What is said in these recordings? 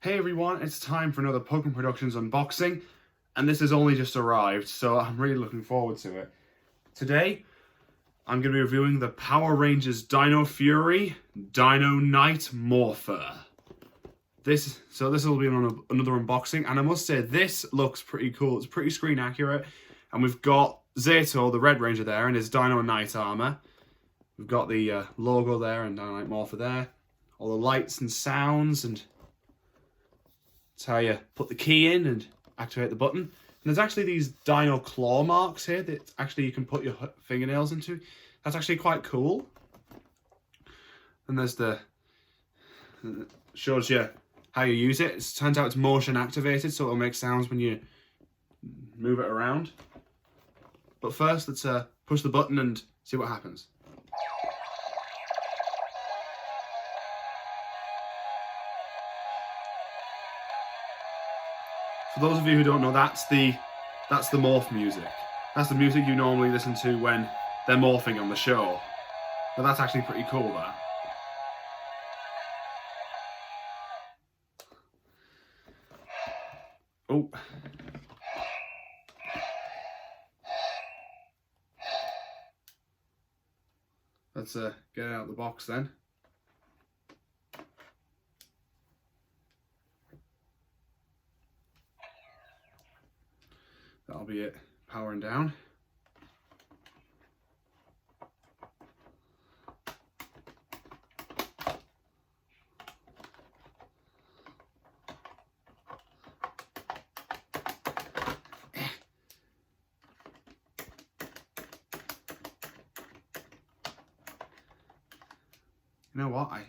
Hey everyone, it's time for another Pokemon Productions unboxing, and this has only just arrived, so I'm really looking forward to it. Today, I'm going to be reviewing the Power Rangers Dino Fury Dino Night Morpher. This will be another unboxing, and I must say, this looks pretty cool. It's pretty screen accurate, and we've got Zato, the Red Ranger there, in his Dino Night armor. We've got the logo there and Dino Night Morpher there. All the lights and sounds, and that's how you put the key in and activate the button. And there's actually these dino claw marks here that actually you can put your fingernails into. That's actually quite cool. And there's shows you how you use it. It turns out it's motion activated, so it'll make sounds when you move it around. But first, let's push the button and see what happens. For those of you who don't know, that's the morph music. That's the music you normally listen to when they're morphing on the show. But that's actually pretty cool, that. Oh. Let's get it out of the box then. That'll be it powering down. You know what? I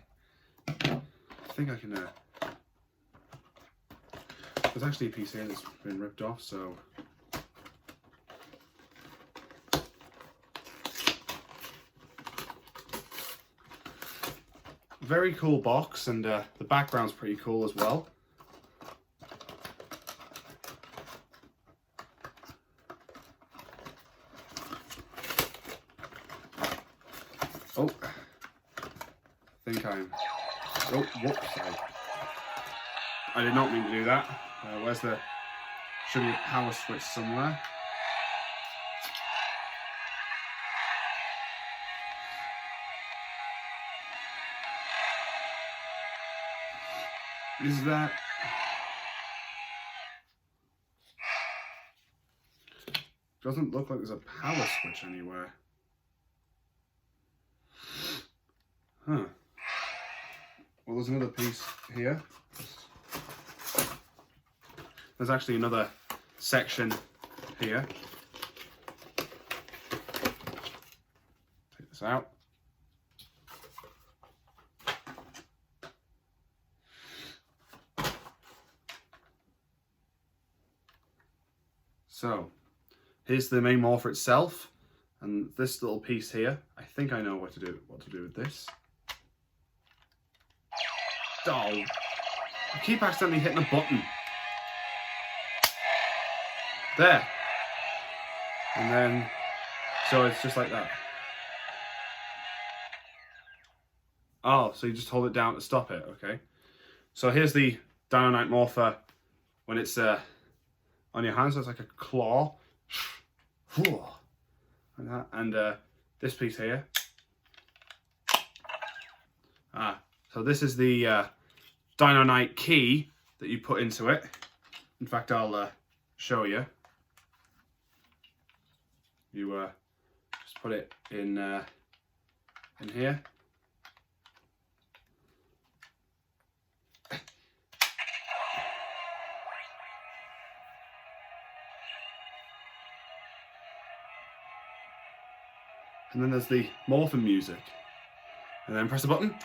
think I can. There's actually a piece here that's been ripped off, so. Very cool box, and the background's pretty cool as well. Oh, I think I'm. Oh, whoops! I did not mean to do that. Where's the? Should be a power switch somewhere. Is that? Doesn't look like there's a power switch anywhere. Huh. Well, there's another piece here. There's actually another section here. Take this out. So, here's the main morpher itself, and this little piece here. I think I know what to do with this. Oh, I keep accidentally hitting the button. There. And then, so it's just like that. Oh, so you just hold it down to stop it, okay. So here's the Dino Night Morpher when it's on your hand, so it's like a claw. Like that. And this piece here. So this is the Dino Night key that you put into it. In fact, I'll show you. You just put it in here. And then there's the morphing music. And then press the button.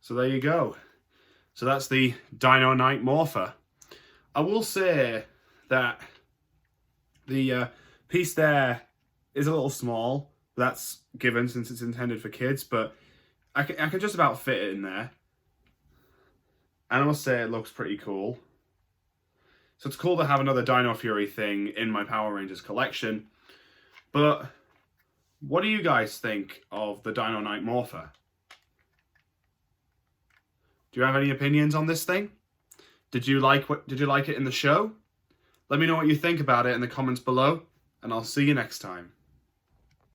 So there you go. So that's the Dino Knight Morpher. I will say that the piece there is a little small. That's given since it's intended for kids, but I can just about fit it in there. And I must say it looks pretty cool. So it's cool to have another Dino Fury thing in my Power Rangers collection. But what do you guys think of the Dino Knight Morpher? Do you have any opinions on this thing? Did you like it in the show? Let me know what you think about it in the comments below, and I'll see you next time.